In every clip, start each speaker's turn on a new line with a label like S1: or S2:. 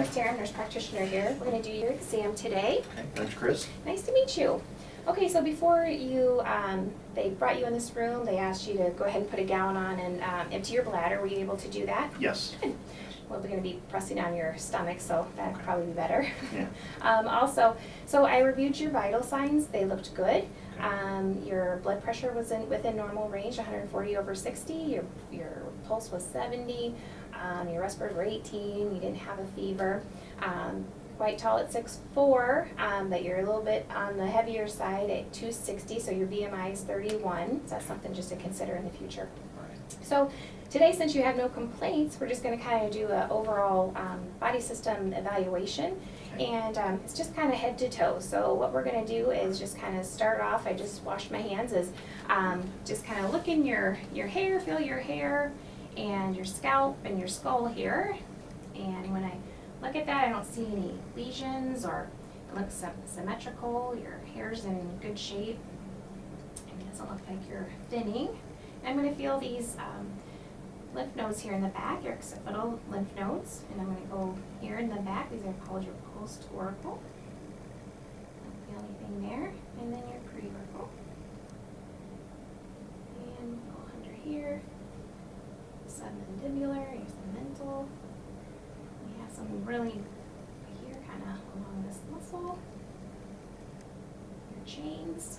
S1: is Taryn, nurse practitioner here. We're going to do your exam today.
S2: Okay, thanks, Chris.
S1: Nice to meet you. Okay, so before you, they brought you in this room, they asked you to go ahead and put a gown on and empty your bladder. Were you able to do that?
S2: Yes.
S1: Good. Well, we're going to be pressing on your stomach, so that'd probably be better.
S2: Yeah.
S1: Also, so I reviewed your vital signs. They looked good. Your blood pressure was within normal range, 140/60. Your pulse was 70. Your respirators were 18. You didn't have a fever. Quite tall at 6'4", but you're a little bit on the heavier side at 260, so your BMI is 31. So that's something just to consider in the future.
S2: Right.
S1: So today, since you have no complaints, we're just going to kind of do an overall body system evaluation.
S2: Okay.
S1: And it's just kind of head to toe. So what we're going to do is just kind of start off, I just washed my hands, is just kind of look in your hair, feel your hair and your scalp and your skull here. And when I look at that, I don't see any lesions, or it looks symmetrical. Your hair's in good shape. It doesn't look like you're thinning. I'm going to feel these lymph nodes here in the back, your occipital lymph nodes, and I'm going to go here in the back. These are called your post-auricle. Don't feel anything there. And then your pre-auricle. And go under here. Submandibular, your segmental. We have some really here, kind of along this muscle. Your chains.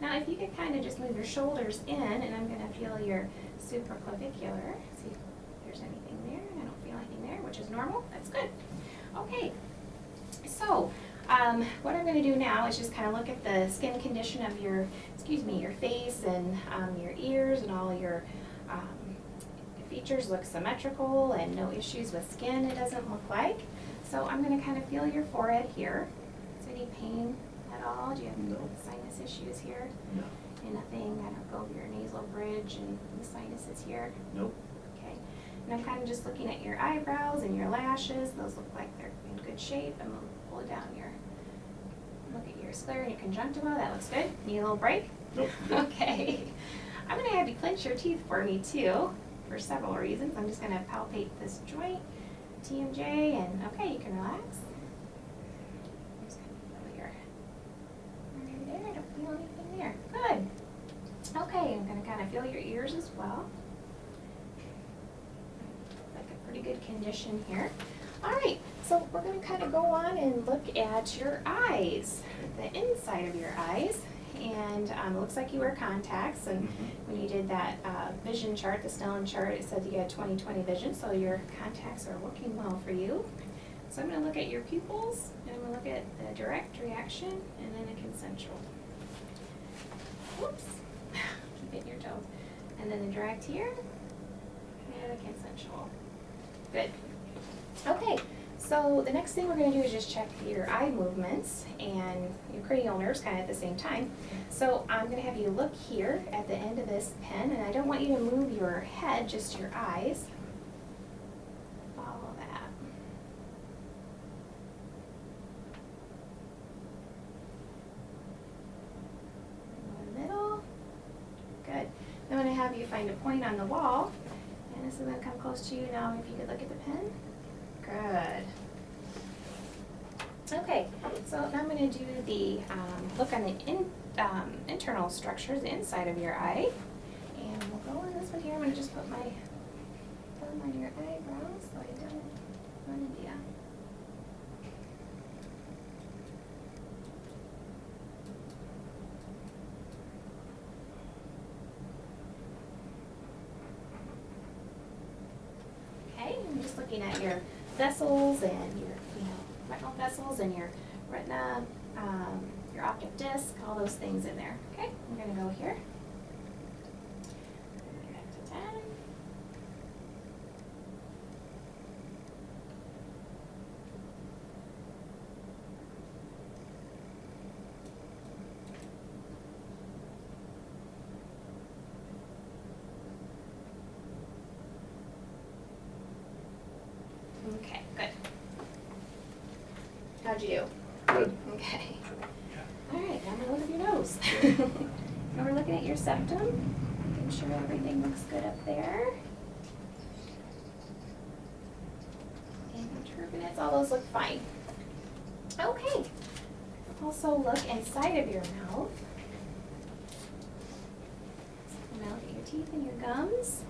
S1: Now, if you could kind of just move your shoulders in, and I'm going to feel your supraclavicular. See if there's anything there. I don't feel anything there, which is normal. That's good. Okay. So, what I'm going to do now is just kind of look at the skin condition of your, your face and your ears, and all your features look symmetrical and no issues with skin, it doesn't look like. So I'm going to kind of feel your forehead here. Is there any pain at all? Do you have
S2: No.
S1: sinus issues here?
S2: No.
S1: And nothing, I don't go over your nasal bridge and the sinuses here?
S2: Nope.
S1: Okay. And I'm kind of just looking at your eyebrows and your lashes. Those look like they're in good shape. I'm going to pull it down your, look at your sclera and your conjunctiva. That looks good. Need a little break?
S2: Nope.
S1: Okay. I'm going to have you clench your teeth for me too, for several reasons. I'm just going to palpate this joint, TMJ, and okay, you can relax. I'm just going to feel your right there. I don't feel anything there. Good. Okay, I'm going to kind of feel your ears as well. Like a pretty good condition here. All right, so we're going to kind of go on and look at your eyes, the inside of your eyes. And it looks like you wear contacts, and when you did that vision chart, the Snellen chart, it said you had 20/20 vision, so your contacts are working well for you. So I'm going to look at your pupils, and I'm going to look at the direct reaction, and then a consensual. Whoops. Keep hitting your toes. And then the direct here, and a consensual. Good. Okay. So the next thing we're going to do is just check your eye movements and your cranial nerves kind of at the same time. So I'm going to have you look here at the end of this pen, and I don't want you to move your head, just your eyes. Follow that. In the middle. Good. I'm going to have you find a point on the wall, and this is going to come close to you now. If you could look at the pen. Good. Okay, so now I'm going to do the look on the internal structures, the inside of your eye. And we'll go on this one here. I'm going to just put my thumb on your eyebrows so I don't run into you. Okay, I'm just looking at your vessels and your retinal vessels and your retina, your optic disc, all those things in there. Okay, I'm going to go here. Back to 10. Okay, good. How'd you do?
S2: Good.
S1: Okay. All right, now I'm going to look at your nose. Now we're looking at your septum, making sure everything looks good up there. And your turbinate all those look fine. Okay. Also look inside of your mouth. Now look at your teeth and your gums.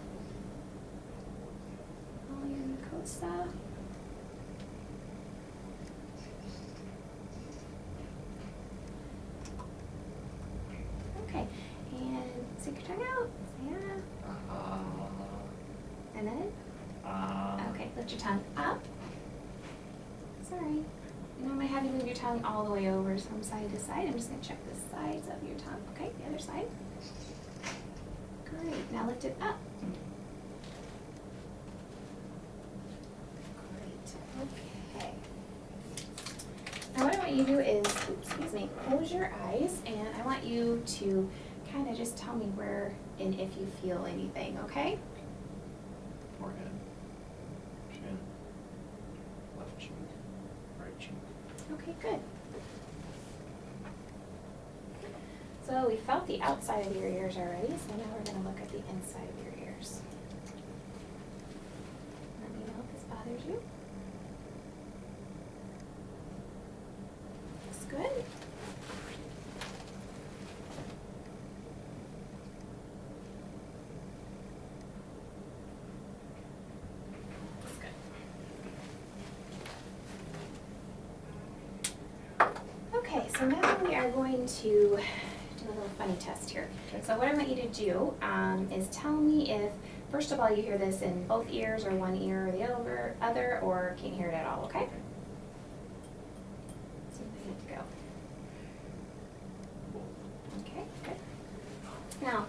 S1: All your mucosa. Okay, and stick your tongue out. Yeah. And then? Okay, lift your tongue up. Sorry. And I'm going to have you move your tongue all the way over from side to side. I'm just going to check the sides of your tongue. Okay, the other side. Great. Now lift it up. Great. Okay. Now what I want you to do is, excuse me, close your eyes, and I want you to kind of just tell me where and if you feel anything, okay?
S2: Forehead, chin, left cheek, right cheek.
S1: Okay, good. So we felt the outside of your ears already, so now we're going to look at the inside of your ears. Let me know if this bothers you. Looks good. Looks good. Okay, so now we are going to do a little funny test here.
S2: Okay.
S1: So what I want you to do is tell me if, first of all, you hear this in both ears or one ear or the other, or can't hear it at all, okay? So you need to go. Okay, good. Now,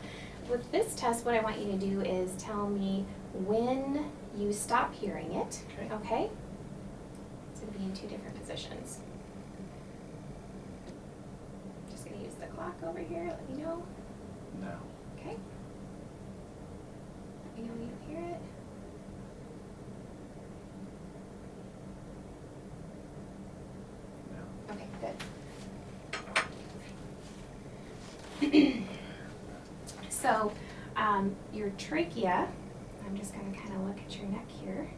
S1: with this test, what I want you to do is tell me when you stop hearing it,
S2: Okay.
S1: okay? It's going to be in two different positions. Just going to use the clock over here, let me know.
S2: Now.
S1: Okay. Let me know when you don't hear it.
S2: Now.
S1: Okay, good. So, your trachea, I'm just going to kind of look at your neck here.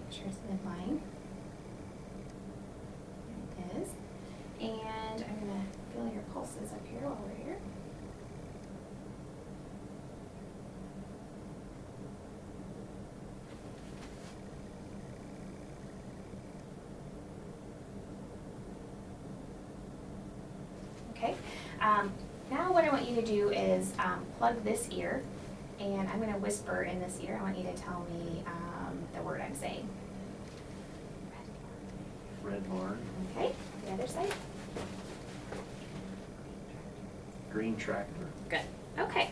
S1: Make sure it's midline. It is. And I'm going to feel your pulses up here while we're here. Okay. Now what I want you to do is plug this ear, and I'm going to whisper in this ear. I want you to tell me the word I'm saying.
S2: Red barn,
S1: Okay, the other side.
S2: green tractor,
S1: Good. Okay.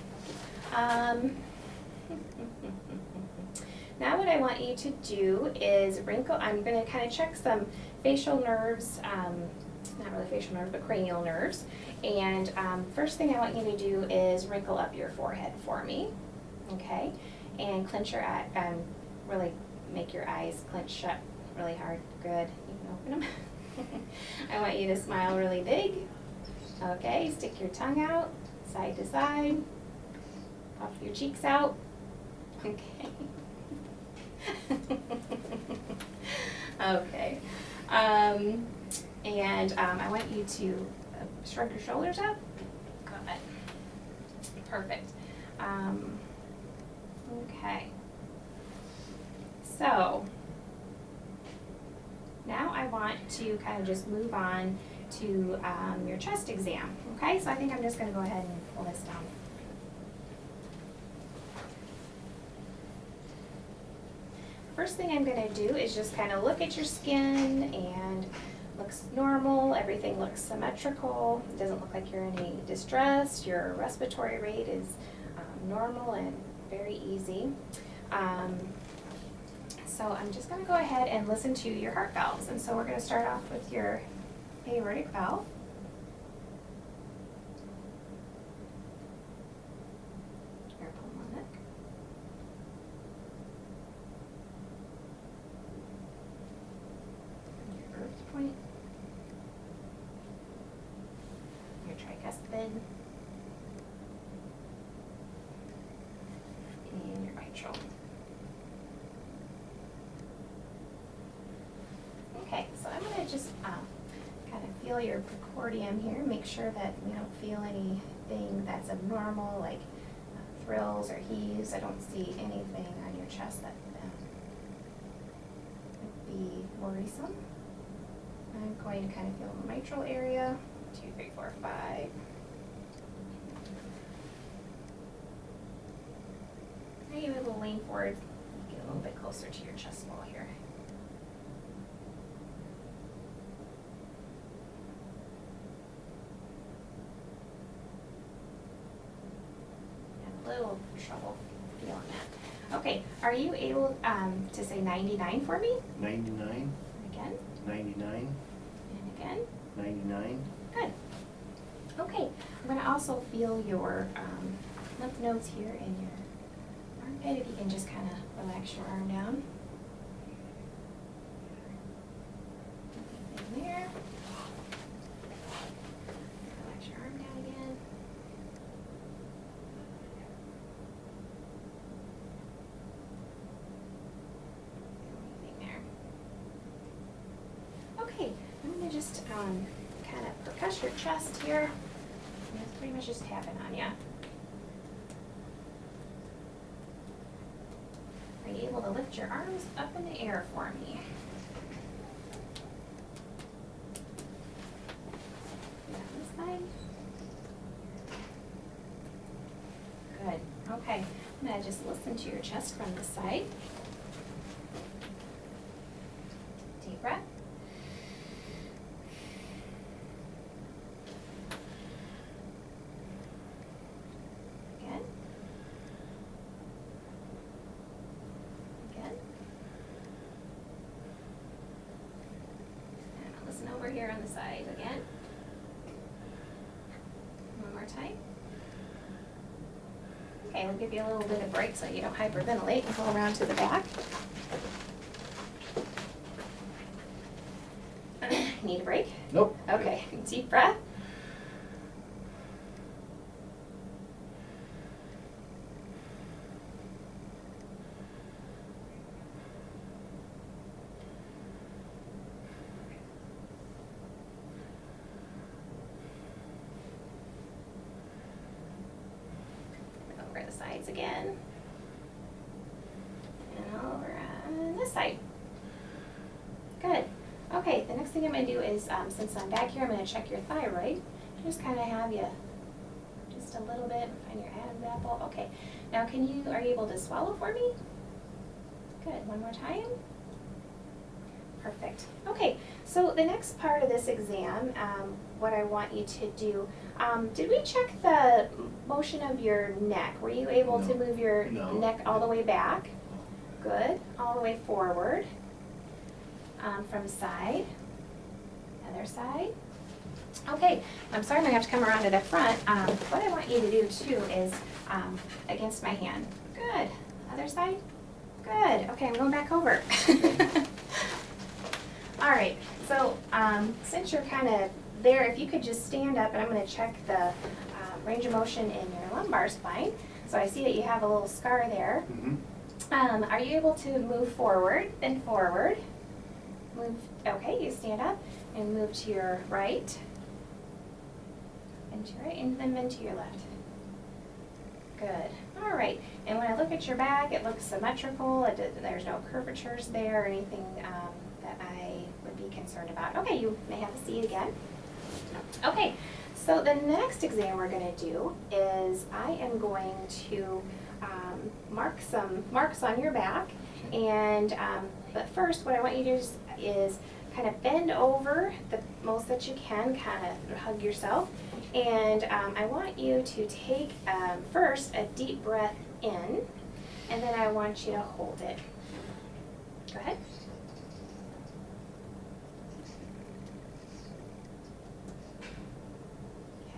S1: Now what I want you to do is wrinkle. I'm going to kind of check some facial nerves, not really facial nerves, but cranial nerves. And first thing I want you to do is wrinkle up your forehead for me, okay? And clench your eye, really make your eyes clench shut really hard. Good. You can open them. I want you to smile really big. Okay, stick your tongue out, side to side. Puff your cheeks out. Okay. Okay. And I want you to shrug your shoulders up. Good. Perfect. Okay. So now I want to kind of just move on to your chest exam. Okay, so I think I'm just going to go ahead and pull this down. First thing I'm going to do is just kind of look at your skin, and looks normal, everything looks symmetrical, it doesn't look like you're in any distress, your respiratory rate is normal and very easy. So I'm just going to go ahead and listen to your heart valves, and so we're going to start off with your aortic valve. Your pulmonic. Your earth point. Your tricuspid. And your mitral. your precordium here. Make sure that we don't feel anything that's abnormal, like thrills or heaves. I don't see anything on your chest that would be worrisome. I'm going to kind of feel the mitral area. 2, 3, 4, 5. Are you able to lean forward? Get a little bit closer to your chest wall here. Have a little trouble feeling that. Okay, are you able to say 99 for me?
S2: 99,
S1: Again,
S2: 99,
S1: and again.
S2: 99.
S1: Good. Okay, I'm going to also feel your lymph nodes here in your armpit. If you can just kind of relax your arm down. Anything there. Relax your arm down again. Anything there. Okay, I'm going to just kind of percuss your chest here. And it's pretty much just tapping on you. Are you able to lift your arms up in the air for me? Down this side. Good. Okay. I'm going to just listen to your chest from this side. Deep breath. Again. Again. And I'll listen over here on the side again. One more time. Okay, we'll give you a little bit of break so you don't hyperventilate and go around to the back. Need a break?
S2: Nope.
S1: Okay, deep breath. Over the sides again. And over on this side. Good. Okay, the next thing I'm going to do is, since I'm back here, I'm going to check your thyroid. Just kind of have you just a little bit, find your Adam's apple. Okay, now are you able to swallow for me? Good, one more time. Perfect. Okay, so the next part of this exam, what I want you to do, did we check the motion of your neck? Were you able to move your neck all the way back? Good, all the way forward. From side, other side. Okay, I'm sorry I'm gonna have to come around to the front. What I want you to do too is against my hand. Good, other side. Good, okay, I'm going back over. All right, so since you're kind of there, if you could just stand up, and I'm gonna check the range of motion in your lumbar spine. So I see that you have a little scar there.
S2: Mm-hmm.
S1: Are you able to move forward, then forward? Move, okay, you stand up and move to your right, and to your right, and then bend to your left. Good. All right. And when I look at your back, it looks symmetrical. There's no curvatures there or anything that I would be concerned about. Okay, you may have a seat again. Okay, so the next exam we're going to do is I am going to mark some marks on your back. And but first, what I want you to do is kind of bend over the most that you can, kind of hug yourself. And I want you to take first a deep breath in, and then I want you to hold it. Go ahead.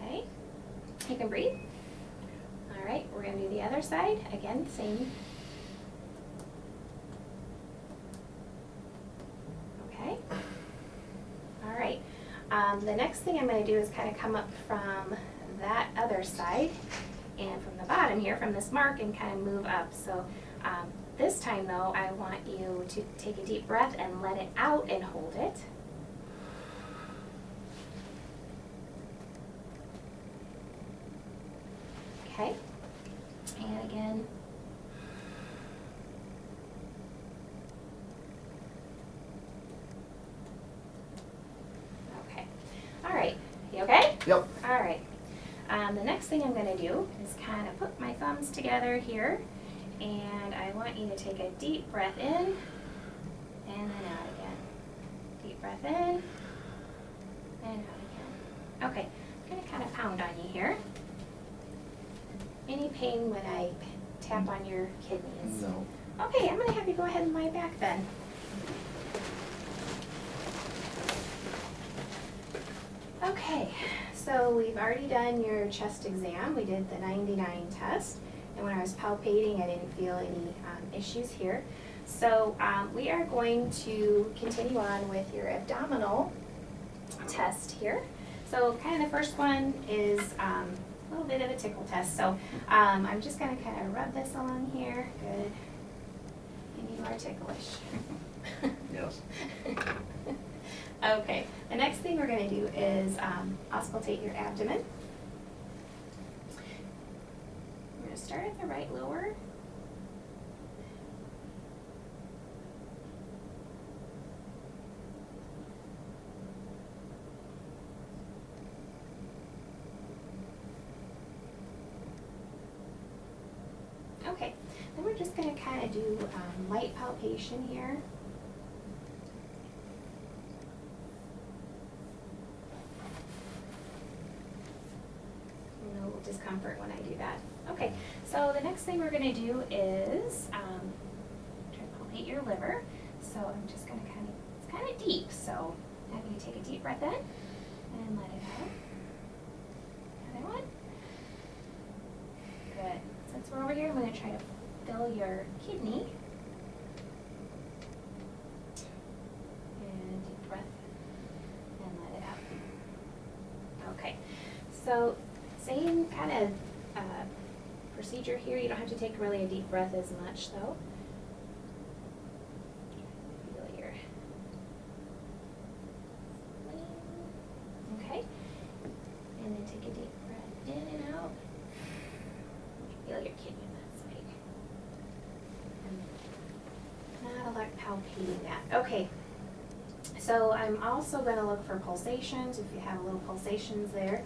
S1: Okay, you can breathe. All right, we're going to do the other side. Again, same. Okay. All right. The next thing I'm going to do is kind of come up from that other side and from the bottom here, from this mark, and kind of move up. So this time though, I want you to take a deep breath and let it out and hold it.
S2: Yep.
S1: All right. The next thing I'm going to do is kind of put my thumbs together here, and I want you to take a deep breath in and then out again. Deep breath in and out again. Okay, I'm going to kind of pound on you here. Any pain when I tap on your kidneys?
S2: No.
S1: Okay, I'm going to have you go ahead and lie back then. Okay, so we've already done your chest exam. We did the 99 test, and when I was palpating, I didn't feel any issues here. So we are going to continue on with your abdominal test here. So kind of the first one is a little bit of a tickle test. So I'm just going to kind of rub this along here. Good. And you are ticklish.
S2: Yes.
S1: Okay, the next thing we're going to do is auscultate your abdomen. We're going to start at the right lower. Okay, then we're just going to kind of do light palpation here. No discomfort when I do that. Okay, so the next thing we're going to do is try to palpate your liver. So I'm just going to it's kind of deep, so I'm going to take a deep breath in and let it out. Another one. Good. Since we're over here, I'm going to try to fill your kidney. And deep breath and let it out. Okay, so same kind of procedure here. You don't have to take really a deep breath as much though. Feel your spleen. Okay, and then take a deep breath in and out. Feel your kidney that side. Not a lot palpating that. Okay. So I'm also going to look for pulsations, if you have little pulsations there.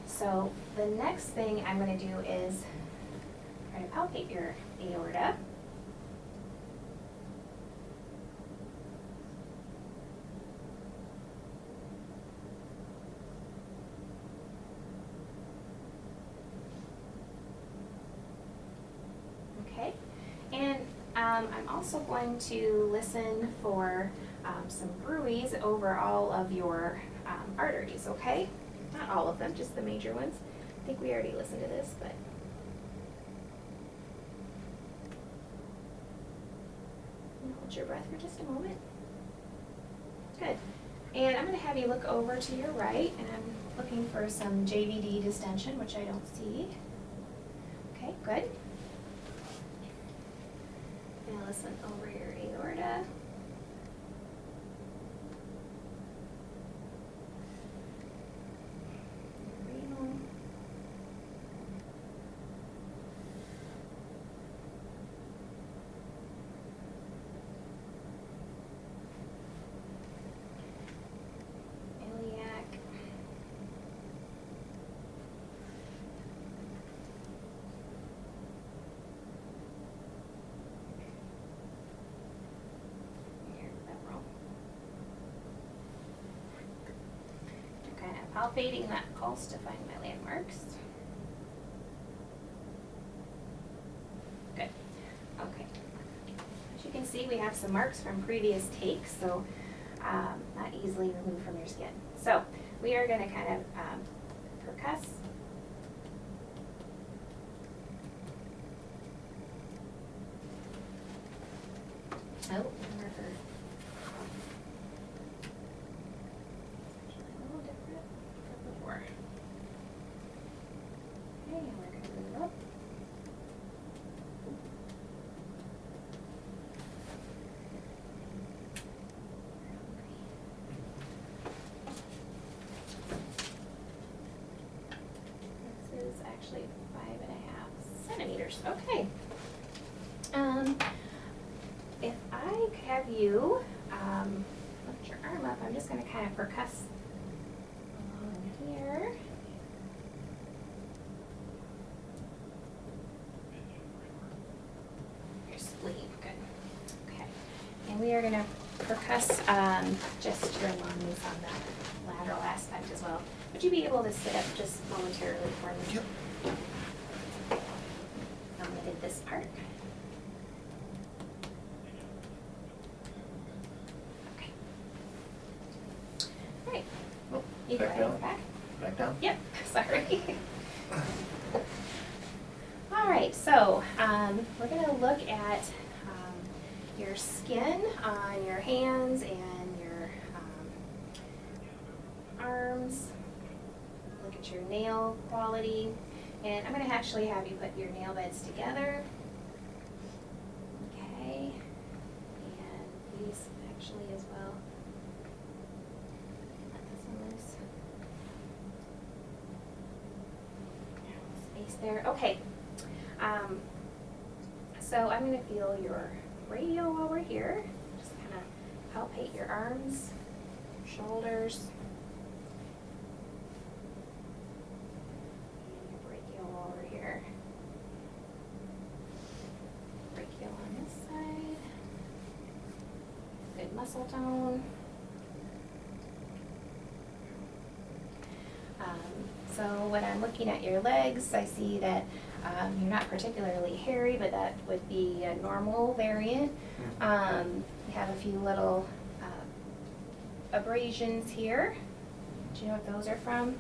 S1: So the next thing I'm going to do is try to palpate your aorta. Okay, and I'm also going to listen for some bruits over all of your arteries, okay? Not all of them, just the major ones. I think we already listened to this, but. Hold your breath for just a moment. Good. And I'm going to have you look over to your right, and I'm looking for some JVD distension, which I don't see. Okay, good. Now listen over your aorta. Renal. Iliac. Kind of palpating that pulse to find my landmarks. Good. Okay. As you can see, we have some marks from previous takes, so not easily removed from your skin. So we are going to kind of percuss. Oh, marker. A little different from before. Okay, and we're going to move up. This is actually 5.5 centimeters. Okay. If I could have you lift your arm up, I'm just going to kind of percuss we are gonna percuss just your lungs on the lateral aspect as well. Would you be able to sit up just momentarily for me?
S2: Yep.
S1: Did this part. Okay. All right.
S2: Nope.
S1: You go
S2: Back
S1: ahead
S2: down.
S1: and back.
S2: Back down?
S1: Yep, sorry. All right, so we're gonna look at your skin on your hands and your arms. Look at your nail quality. And I'm gonna actually have you put your nail beds together. Okay. And these actually as well. Let this one loose. Space there. Okay. So I'm going to feel your radial while we're here. Just kind of palpate your arms, shoulders, and your brachial while we're here. Brachial on this side. Good muscle tone. So when I'm looking at your legs, I see that you're not particularly hairy, but that would be a normal variant. You have a few little abrasions here. Do you know what those are from?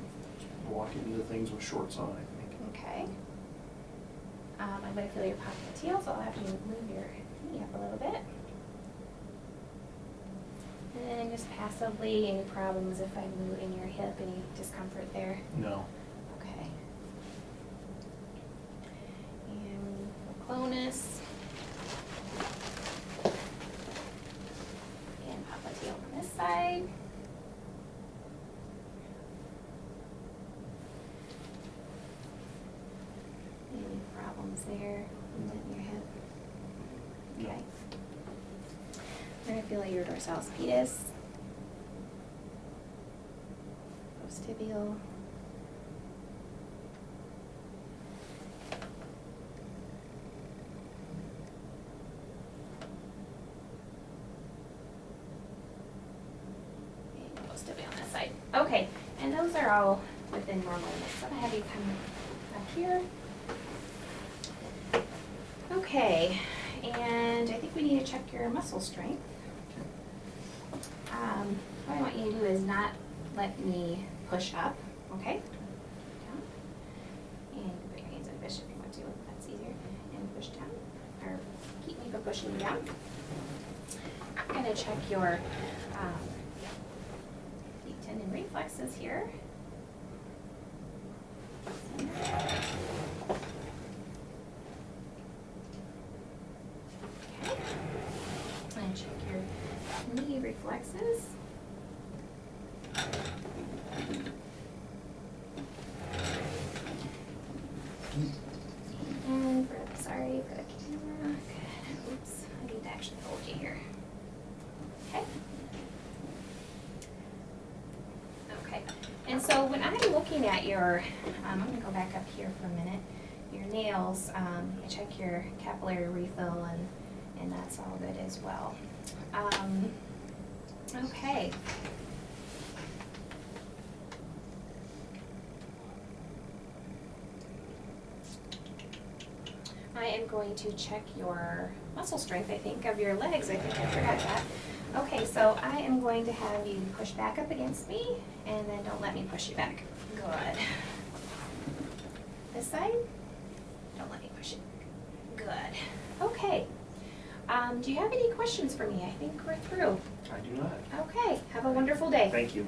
S2: Walking into things with shorts on, I think.
S1: Okay. I'm going to feel your popliteal, so I'll have you move your knee up a little bit. And then just passively, any problems if I move in your hip, any discomfort there?
S2: No.
S1: Okay. And clonus. And popliteal on this side. Any problems there in your hip?
S2: No.
S1: Okay. We're going to feel your dorsalis pedis, post-tibial, and post-tibial on this side. Okay, and those are all within normal limits. So I'm going to have you come back here. Okay, and I think we need to check your muscle strength. What I want you to do is not let me push up, okay? Down. And you can put your hands on the fist if you want to, if that's easier. And push down, or keep me from pushing you down. I'm gonna check your deep tendon reflexes here. Okay. And check your knee reflexes. And for the camera, good. Oops, I need to actually hold you here. Okay. Okay. And so when I'm looking at your, I'm going to go back up here for a minute. Your nails, I check your capillary refill, and that's all good as well. Okay. I am going to check your muscle strength, I think, of your legs. I think I forgot that. Okay, so I am going to have you push back up against me, and then don't let me push you back. Good. This side? Don't let me push it. Good. Okay. Do you have any questions for me? I think we're through.
S2: I do not.
S1: Okay, have a wonderful day.
S2: Thank you.